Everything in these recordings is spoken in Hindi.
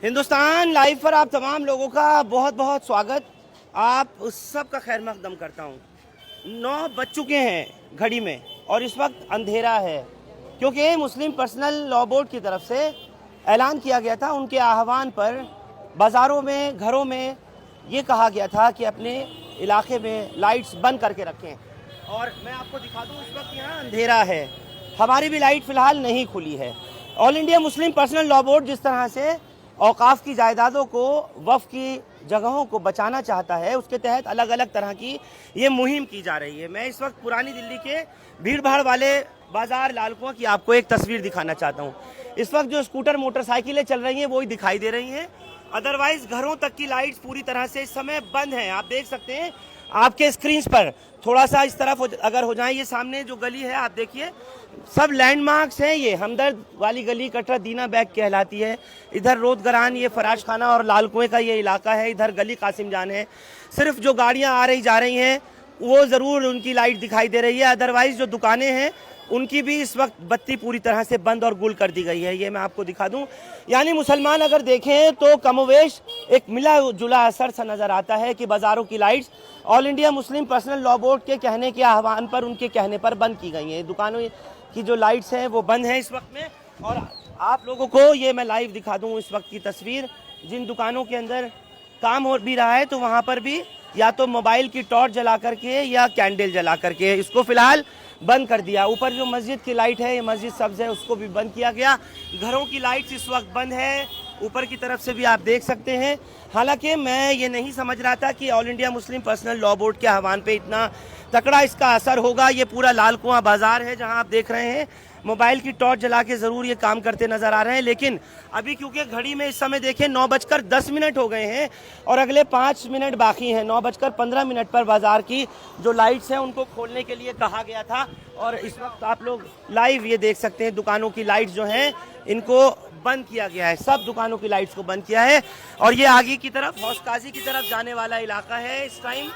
हिंदुस्तान लाइव पर आप तमाम लोगों का बहुत बहुत स्वागत। आप उस सब का खैर मकदम करता हूँ। 9 बज चुके हैं घड़ी में और इस वक्त अंधेरा है, क्योंकि मुस्लिम पर्सनल लॉ बोर्ड की तरफ से ऐलान किया गया था। उनके आह्वान पर बाज़ारों में, घरों में ये कहा गया था कि अपने इलाके में लाइट्स बंद करके रखें। और मैं आपको दिखा दूँ, इस वक्त यहाँ अंधेरा है, हमारी भी लाइट फ़िलहाल नहीं खुली है। All India Muslim personal law board जिस तरह से औकाफ की जायदादों को, वफ़ की जगहों को बचाना चाहता है, उसके तहत अलग अलग तरह की ये मुहिम की जा रही है। मैं इस वक्त पुरानी दिल्ली के भीड़ भाड़ वाले बाज़ार लाल कुआं की आपको एक तस्वीर दिखाना चाहता हूँ। इस वक्त जो स्कूटर मोटरसाइकिलें चल रही हैं वही दिखाई दे रही हैं, अदरवाइज घरों तक की लाइट्स पूरी तरह से इस समय बंद हैं। आप देख सकते हैं आपके स्क्रीन पर, थोड़ा सा इस तरफ अगर हो जाए, ये सामने जो गली है आप देखिए, सब लैंडमार्क्स हैं। ये हमदर्द वाली गली कटरा दीना बैग कहलाती है, इधर रोदगरान, ये फराज खाना और लाल कुएं का ये इलाका है, इधर गली कासिम जान है। सिर्फ जो गाड़ियां आ रही जा रही हैं वो ज़रूर उनकी लाइट दिखाई दे रही है, अदरवाइज जो दुकानें हैं उनकी भी इस वक्त बत्ती पूरी तरह से बंद और गुल कर दी गई है। ये मैं आपको दिखा दूं, यानी मुसलमान अगर देखें तो कमोवेश एक मिला जुला असर सा नज़र आता है कि बाज़ारों की lights all India Muslim personal law board के कहने के आह्वान पर, उनके कहने पर बंद की गई हैं। दुकानों की जो लाइट्स हैं वो बंद हैं इस वक्त में। और आप लोगों को ये मैं लाइव दिखा दूँ इस वक्त की तस्वीर, जिन दुकानों के अंदर काम हो भी रहा है तो वहाँ पर भी या तो मोबाइल की टॉर्च जला करके या कैंडल जला करके इसको फ़िलहाल बंद कर दिया। ऊपर जो मस्जिद की लाइट है, ये मस्जिद सब्ज़ है, उसको भी बंद किया गया। घरों की लाइट्स इस वक्त बंद है, ऊपर की तरफ से भी आप देख सकते हैं। हालांकि मैं ये नहीं समझ रहा था कि all India Muslim personal law board के आह्वान पे इतना तकड़ा इसका असर होगा। ये पूरा लाल कुआं बाज़ार है जहां आप देख रहे हैं, मोबाइल की टॉर्च जला के ज़रूर ये काम करते नज़र आ रहे हैं। लेकिन अभी क्योंकि घड़ी में इस समय देखें 9:10 हो गए हैं और अगले 5 मिनट बाकी हैं। 9:15 पर बाज़ार की जो लाइट्स हैं उनको खोलने के लिए कहा गया था और इस वक्त आप लोग लाइव ये देख सकते हैं दुकानों की लाइट्स जो हैं इनको बंद किया गया है। सब दुकानों की लाइट्स को बंद किया है और ये आगे की तरफ हौस काजी की तरफ जाने वाला इलाका है। इस टाइम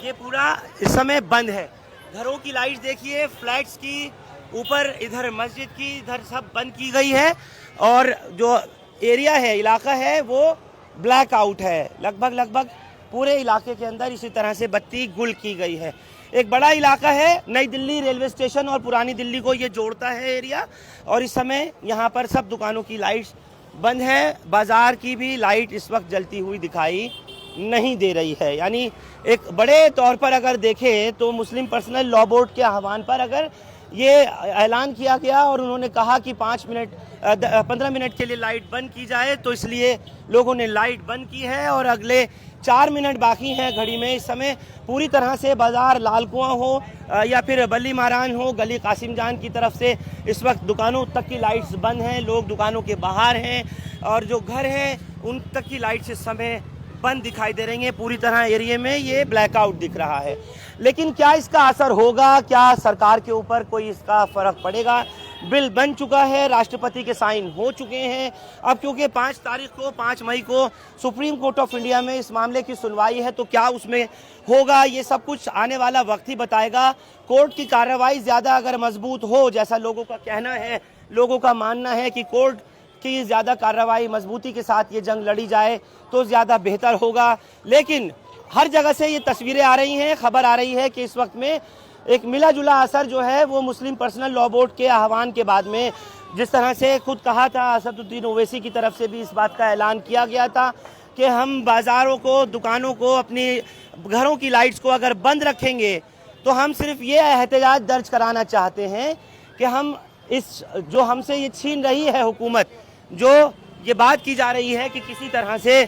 ये पूरा इस समय बंद है। घरों की लाइट्स देखिए, फ्लैट्स की, ऊपर इधर मस्जिद की, इधर सब बंद की गई है और जो एरिया है, इलाका है, वो ब्लैक आउट है। लगभग पूरे इलाके के अंदर इसी तरह से बत्ती गुल की गई है। एक बड़ा इलाका है, नई दिल्ली रेलवे स्टेशन और पुरानी दिल्ली को ये जोड़ता है एरिया, और इस समय यहाँ पर सब दुकानों की लाइट्स बंद है। बाज़ार की भी लाइट इस वक्त जलती हुई दिखाई नहीं दे रही है। यानी एक बड़े तौर पर अगर देखें तो मुस्लिम पर्सनल लॉ बोर्ड के आह्वान पर अगर ये ऐलान किया गया और उन्होंने कहा कि 15 मिनट के लिए लाइट बंद की जाए, तो इसलिए लोगों ने लाइट बंद की है और अगले 4 मिनट बाकी हैं घड़ी में। इस समय पूरी तरह से बाज़ार लाल कुआं हो या फिर बल्ली मारान हो, गली कासिम जान की तरफ से इस वक्त दुकानों तक की लाइट्स बंद हैं। लोग दुकानों के बाहर हैं और जो घर हैं उन तक की लाइट्स इस समय बंद दिखाई दे रही हैं। पूरी तरह एरिया में ये ब्लैकआउट दिख रहा है। लेकिन क्या इसका असर होगा, क्या सरकार के ऊपर कोई इसका फ़र्क पड़ेगा? बिल बन चुका है, राष्ट्रपति के साइन हो चुके हैं। अब क्योंकि 5 मई को सुप्रीम कोर्ट ऑफ इंडिया में इस मामले की सुनवाई है, तो क्या उसमें होगा ये सब कुछ आने वाला वक्त ही बताएगा। कोर्ट की कार्रवाई ज़्यादा अगर मजबूत हो, जैसा लोगों का कहना है, लोगों का मानना है कि कोर्ट की ज़्यादा कार्रवाई मजबूती के साथ ये जंग लड़ी जाए तो ज़्यादा बेहतर होगा। लेकिन हर जगह से ये तस्वीरें आ रही हैं, खबर आ रही है कि इस वक्त में एक मिला जुला असर जो है वो मुस्लिम पर्सनल लॉ बोर्ड के आह्वान के बाद में, जिस तरह से खुद कहा था असदुद्दीन ओवैसी की तरफ से भी इस बात का ऐलान किया गया था कि हम बाज़ारों को, दुकानों को, अपनी घरों की लाइट्स को अगर बंद रखेंगे तो हम सिर्फ ये एहतजाज दर्ज कराना चाहते हैं कि हम इस जो हमसे ये छीन रही है हुकूमत, जो ये बात की जा रही है कि किसी तरह से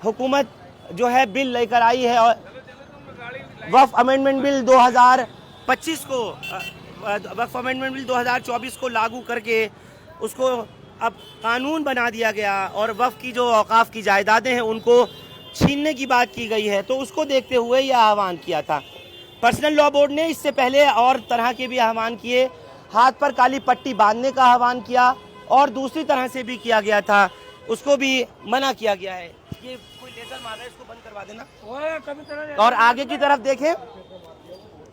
हुकूमत जो है बिल लेकर आई है और वक्फ अमेंडमेंट बिल 2025 को, वक्फ अमेंडमेंट बिल 2024 को लागू करके उसको अब कानून बना दिया गया और वक्फ की जो औकाफ की जायदादें हैं उनको छीनने की बात की गई है, तो उसको देखते हुए यह आह्वान किया था। पर्सनल लॉ बोर्ड ने इससे पहले और तरह के भी आह्वान किए, हाथ पर काली पट्टी बांधने का आह्वान किया और दूसरी तरह से भी किया गया था, उसको भी मना किया गया है। ये कोई लेजर मार रहा है, इसको बंद करवा देना। और आगे की तरफ देखें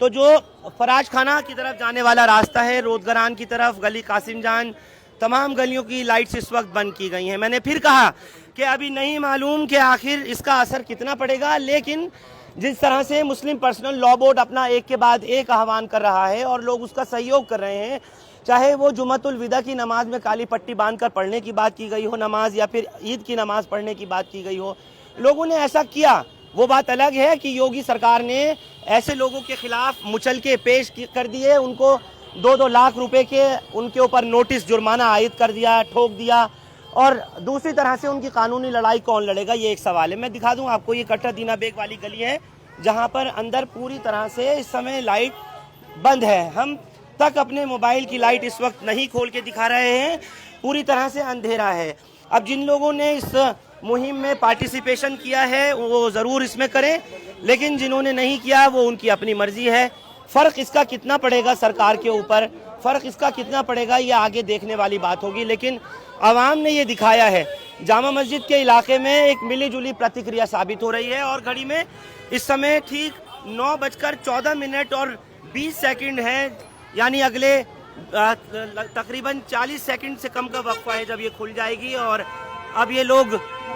तो जो फराज खाना की तरफ जाने वाला रास्ता है, रोदगरान की तरफ, गली कासिम जान तमाम गलियों की लाइट्स इस वक्त बंद की गई हैं। मैंने फिर कहा कि अभी नहीं मालूम कि आखिर इसका असर कितना पड़ेगा, लेकिन जिस तरह से मुस्लिम पर्सनल लॉ बोर्ड अपना एक के बाद एक आह्वान कर रहा है और लोग उसका सहयोग कर रहे हैं, चाहे वो जुमतुल विदा की नमाज में काली पट्टी बांधकर पढ़ने की बात की गई हो नमाज, या फिर ईद की नमाज पढ़ने की बात की गई हो, लोगों ने ऐसा किया। वो बात अलग है कि योगी सरकार ने ऐसे लोगों के खिलाफ मुचल के पेश कर दिए, उनको 2-2 लाख रुपए के उनके ऊपर नोटिस जुर्माना आयद कर दिया, ठोक दिया। और दूसरी तरह से उनकी कानूनी लड़ाई कौन लड़ेगा, ये एक सवाल है। मैं दिखा दूं आपको, ये कटरा दीना बेग वाली गली है जहां पर अंदर पूरी तरह से इस समय लाइट बंद है। हम तक अपने मोबाइल की लाइट इस वक्त नहीं खोल के दिखा रहे हैं, पूरी तरह से अंधेरा है। अब जिन लोगों ने इस मुहिम में पार्टिसिपेशन किया है वो ज़रूर इसमें करें, लेकिन जिन्होंने नहीं किया वो उनकी अपनी मर्जी है। फ़र्क इसका कितना पड़ेगा सरकार के ऊपर, फ़र्क इसका कितना पड़ेगा ये आगे देखने वाली बात होगी। लेकिन आवाम ने ये दिखाया है, जामा मस्जिद के इलाके में एक मिली जुली प्रतिक्रिया साबित हो रही है। और घड़ी में इस समय ठीक 9:14 और 20 सेकंड है, यानी अगले तकरीबन 40 सेकंड से कम का वक्फा है जब ये खुल जाएगी। और अब ये लोग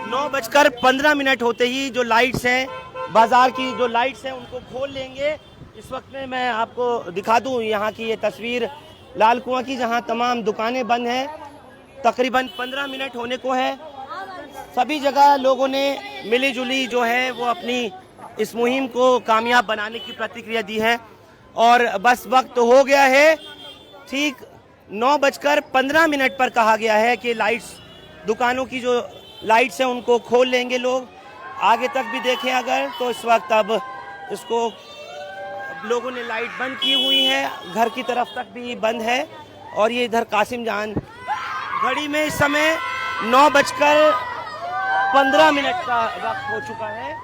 9:15 होते ही जो लाइट्स हैं, बाज़ार की जो लाइट्स हैं, उनको खोल लेंगे। इस वक्त में मैं आपको दिखा दूं यहाँ की ये तस्वीर लाल कुआं की, जहाँ तमाम दुकानें बंद हैं। तकरीबन 15 मिनट होने को है। सभी जगह लोगों ने मिली जुली जो है वो अपनी इस मुहिम को कामयाब बनाने की प्रतिक्रिया दी है। और बस वक्त हो गया है, ठीक 9:15 पर कहा गया है कि लाइट्स, दुकानों की जो लाइट्स हैं उनको खोल लेंगे लोग। आगे तक भी देखें अगर तो इस वक्त अब इसको लोगों ने लाइट बंद की हुई है, घर की तरफ तक भी बंद है। और ये इधर कासिम जान घड़ी में इस समय 9:15 का वक्त हो चुका है।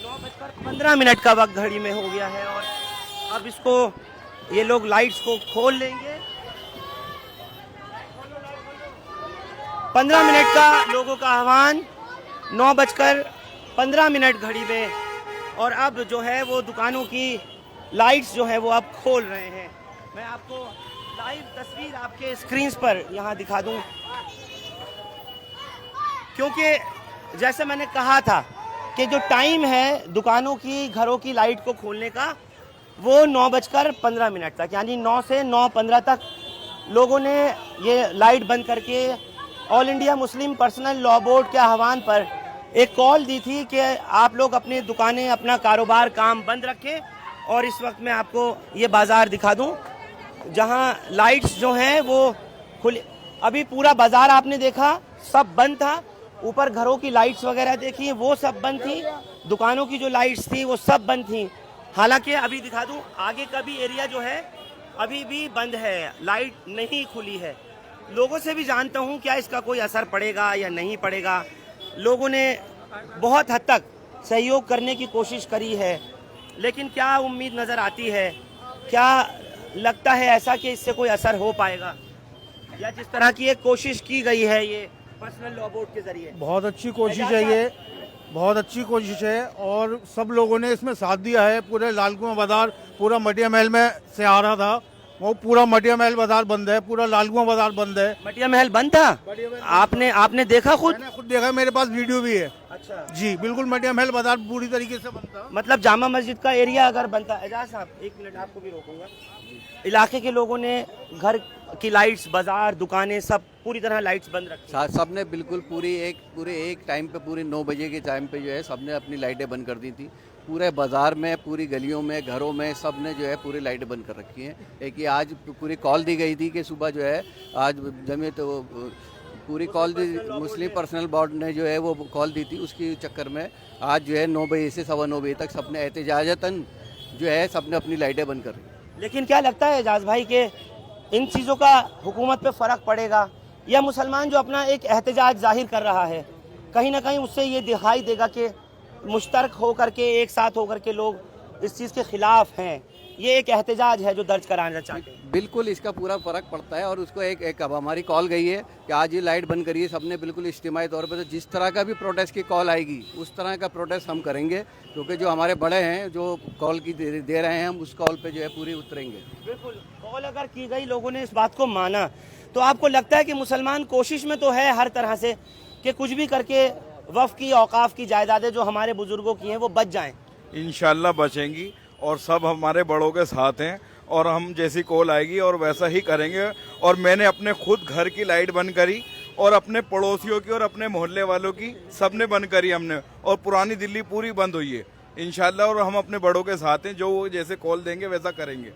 9:15 का वक्त घड़ी में हो गया है और अब इसको ये लोग लाइट्स को खोल लेंगे। 15 मिनट का लोगों का आह्वान, 9:15 घड़ी में। और अब जो है वो दुकानों की लाइट्स जो है वो अब खोल रहे हैं। मैं आपको लाइव तस्वीर आपके स्क्रीन पर यहाँ दिखा दूं, क्योंकि जैसे मैंने कहा था कि जो टाइम है दुकानों की, घरों की लाइट को खोलने का, वो 9:15 तक, यानी 9 से 9:15 तक लोगों ने ये लाइट बंद करके all India Muslim personal law board के आह्वान पर एक कॉल दी थी कि आप लोग अपनी दुकानें, अपना कारोबार, काम बंद रखें। और इस वक्त मैं आपको ये बाज़ार दिखा दूं जहां लाइट्स जो हैं वो खुली। अभी पूरा बाज़ार आपने देखा, सब बंद था। ऊपर घरों की लाइट्स वगैरह देखी, वो सब बंद थी। दुकानों की जो लाइट्स थी वो सब बंद थी। हालांकि अभी दिखा दूं, आगे का भी एरिया जो है अभी भी बंद है, लाइट नहीं खुली है। लोगों से भी जानता हूं क्या इसका कोई असर पड़ेगा या नहीं पड़ेगा। लोगों ने बहुत हद तक सहयोग करने की कोशिश करी है, लेकिन क्या उम्मीद नज़र आती है, क्या लगता है ऐसा कि इससे कोई असर हो पाएगा, या जिस तरह की एक कोशिश की गई है ये पर्सनल लॉ बोर्ड के जरिए? बहुत अच्छी कोशिश है, ये बहुत अच्छी कोशिश है और सब लोगों ने इसमें साथ दिया है। पूरे लाल कुआं बाजार, पूरा मटिया महल में से आ रहा था, वो पूरा मटिया महल बाजार बंद है, पूरा लाल कुआं बाजार बंद है। मटिया महल बंद था? आपने देखा खुद? मैंने खुद देखा, मेरे पास वीडियो भी है। अच्छा जी बिल्कुल, मटिया महल बाजार पूरी तरीके से बंद था। मतलब जामा मस्जिद का एरिया अगर बनता, एजाज साहब एक मिनट आपको भी रोकूंगा। इलाके के लोगों ने घर की लाइट्स, बाजार, दुकानें सब पूरी तरह लाइट्स बंद रखी। सबने बिल्कुल पूरे एक टाइम पे, पूरे 9 बजे के टाइम पे जो है सबने अपनी लाइटें बंद कर दी थी। पूरे बाज़ार में, पूरी गलियों में, घरों में सब ने जो है पूरी लाइटें बंद कर रखी हैं। एक ये आज पूरी कॉल दी गई थी कि सुबह जो है आज जमीयत पूरी कॉल दी, मुस्लिम पर्सनल बोर्ड ने जो है वो कॉल दी थी, उसके चक्कर में आज जो है 9 बजे से 9:15 बजे तक सबने एहतजाजतन जो है सबने अपनी लाइटें बंद कर रही। लेकिन क्या लगता है एजाज भाई के इन चीज़ों का हुकूमत पे फ़र्क पड़ेगा, या मुसलमान जो अपना एक एहतजाज जाहिर कर रहा है कहीं ना कहीं उससे ये दिखाई देगा कि मुश्तरक होकर के, एक साथ होकर के लोग इस चीज़ के ख़िलाफ़ हैं? ये एक एहतजाज है जो दर्ज कराना चाहते हैं। बिल्कुल इसका पूरा फ़र्क पड़ता है और उसको एक अब हमारी कॉल गई है कि आज ये लाइट बंद करिए सबने, बिल्कुल इज्तिमाई तौर पर। तो जिस तरह का भी प्रोटेस्ट की कॉल आएगी उस तरह का प्रोटेस्ट हम करेंगे, क्योंकि जो हमारे बड़े हैं जो कॉल की दे रहे हैं, हम उस कॉल पे जो है पूरी उतरेंगे। बिल्कुल, कॉल अगर की गई, लोगों ने इस बात को माना, तो आपको लगता है कि मुसलमान कोशिश में तो है हर तरह से कि कुछ भी करके वफ़ की औकाफ की जायदादें जो हमारे बुजुर्गों की हैं वो बच जाएं? इंशाल्लाह बचेंगी और सब हमारे बड़ों के साथ हैं और हम जैसी कॉल आएगी और वैसा ही करेंगे। और मैंने अपने खुद घर की लाइट बंद करी और अपने पड़ोसियों की और अपने मोहल्ले वालों की सबने बंद करी हमने, और पुरानी दिल्ली पूरी बंद हुई है इंशाल्लाह। और हम अपने बड़ों के साथ हैं, जो वो जैसे कॉल देंगे वैसा करेंगे।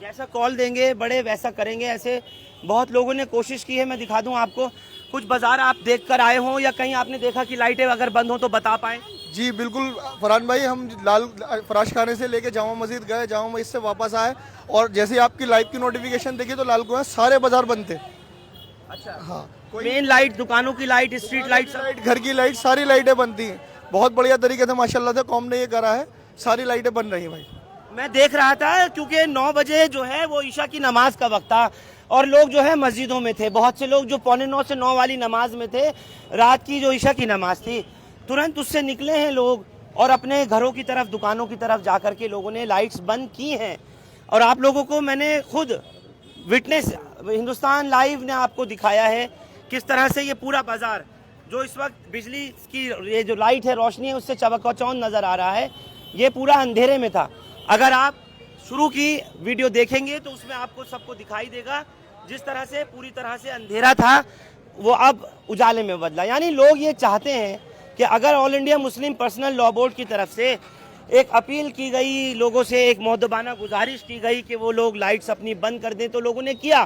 जैसा कॉल देंगे बड़े वैसा करेंगे, ऐसे बहुत लोगों ने कोशिश की है। मैं दिखा दूं आपको कुछ बाजार आप देख कर आए हों या कहीं आपने देखा कि लाइटें अगर बंद हो तो बता पाएं? जी बिल्कुल फरहान भाई, हम लाल फराश खाने से लेके जामा मस्जिद गए, जामा मस्जिद से वापस आए और जैसे ही आपकी लाइव की नोटिफिकेशन देखी तो लाल कुआं सारे बाजार बंद थे। अच्छा, हाँ, मेन लाइट, दुकानों की लाइट, स्ट्रीट लाइट, घर की लाइट, सारी लाइटें बंद थी। बहुत बढ़िया तरीके से माशाल्लाह से कौम ने ये करा है, सारी लाइटें बंद रही भाई। मैं देख रहा था क्योंकि 9 बजे जो है वो ईशा की नमाज का वक्त था और लोग जो है मस्जिदों में थे। बहुत से लोग जो 8:45 से 9 वाली नमाज में थे, रात की जो ईशा की नमाज थी, तुरंत उससे निकले हैं लोग और अपने घरों की तरफ, दुकानों की तरफ जाकर के लोगों ने लाइट्स बंद की हैं। और आप लोगों को मैंने खुद विटनेस, हिंदुस्तान लाइव ने आपको दिखाया है किस तरह से ये पूरा बाजार जो इस वक्त बिजली की ये जो लाइट है, रोशनी है, उससे चमकचौंध नज़र आ रहा है। ये पूरा अंधेरे में था। अगर आप शुरू की वीडियो देखेंगे तो उसमें आपको सबको दिखाई देगा जिस तरह से पूरी तरह से अंधेरा था वो अब उजाले में बदला। यानी लोग ये चाहते हैं कि अगर all India Muslim personal law board की तरफ से एक अपील की गई, लोगों से एक मौदबाना गुजारिश की गई कि वो लोग लाइट्स अपनी बंद कर दें, तो लोगों ने किया।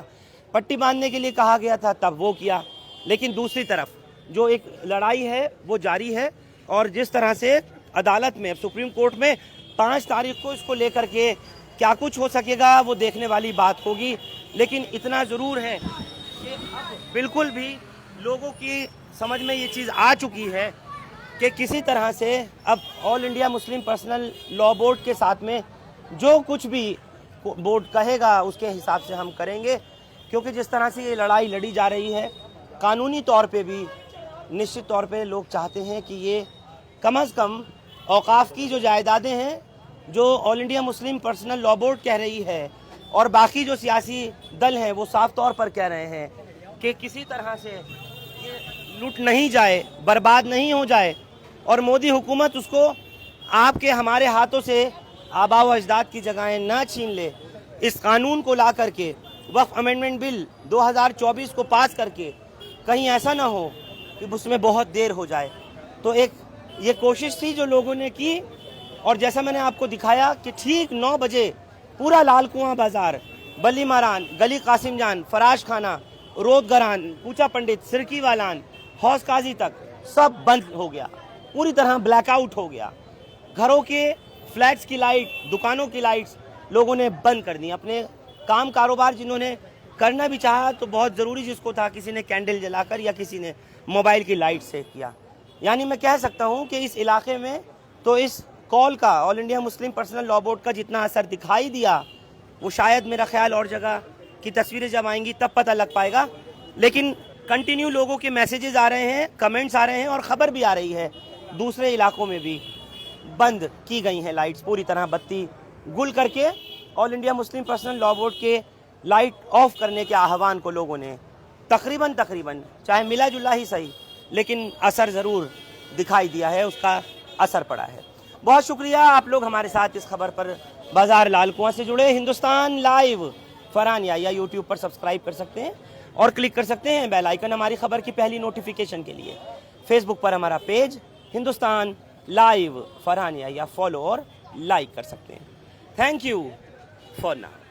पट्टी बांधने के लिए कहा गया था तब वो किया। लेकिन दूसरी तरफ जो एक लड़ाई है वो जारी है और जिस तरह से अदालत में, सुप्रीम कोर्ट में 5 तारीख को इसको लेकर के क्या कुछ हो सकेगा वो देखने वाली बात होगी। लेकिन इतना ज़रूर है कि अब बिल्कुल भी लोगों की समझ में ये चीज़ आ चुकी है कि किसी तरह से अब all India Muslim personal law board के साथ में जो कुछ भी बोर्ड कहेगा उसके हिसाब से हम करेंगे। क्योंकि जिस तरह से ये लड़ाई लड़ी जा रही है, कानूनी तौर पे भी निश्चित तौर पे लोग चाहते हैं कि ये कम अज़ कम औकाफ़ की जो जायदादें हैं, जो all India Muslim personal law board कह रही है और बाकी जो सियासी दल हैं वो साफ तौर पर कह रहे हैं कि किसी तरह से ये लूट नहीं जाए, बर्बाद नहीं हो जाए और मोदी हुकूमत उसको आपके हमारे हाथों से आबा व अजदाद की जगहें ना छीन ले। इस कानून को ला करके, वक्फ अमेंडमेंट बिल 2024 को पास करके कहीं ऐसा ना हो कि उसमें बहुत देर हो जाए। तो एक ये कोशिश थी जो लोगों ने की और जैसा मैंने आपको दिखाया कि ठीक 9 बजे पूरा लाल कुआं बाजार, बली मारान, गली कासिम जान, फराश खाना, रोद गरान, पूचा पंडित, सिरकी वालान, हौस काजी तक सब बंद हो गया, पूरी तरह ब्लैकआउट हो गया। घरों के, फ्लैट्स की लाइट, दुकानों की लाइट्स लोगों ने बंद कर दी। अपने काम कारोबार जिन्होंने करना भी चाहा तो बहुत ज़रूरी जिसको था, किसी ने कैंडल जलाकर या किसी ने मोबाइल की लाइट से किया। यानी मैं कह सकता हूँ कि इस इलाके में तो इस कॉल का, all India Muslim personal law board का जितना असर दिखाई दिया वो शायद मेरा ख्याल और जगह की तस्वीरें जब आएंगी तब पता लग पाएगा। लेकिन कंटिन्यू लोगों के मैसेजेस आ रहे हैं, कमेंट्स आ रहे हैं और ख़बर भी आ रही है दूसरे इलाकों में भी बंद की गई हैं लाइट्स, पूरी तरह बत्ती गुल करके all India Muslim personal law board के लाइट ऑफ करने के आह्वान को लोगों ने तकरीबन चाहे मिला जुला ही सही लेकिन असर ज़रूर दिखाई दिया है, उसका असर पड़ा है। बहुत शुक्रिया आप लोग हमारे साथ इस खबर पर बाजार लाल कुआं से जुड़े। हिंदुस्तान लाइव फरहान या यूट्यूब पर सब्सक्राइब कर सकते हैं और क्लिक कर सकते हैं बेल आइकन हमारी खबर की पहली नोटिफिकेशन के लिए। फेसबुक पर हमारा पेज हिंदुस्तान लाइव फरहान या फॉलो और लाइक कर सकते हैं। Thank you for now.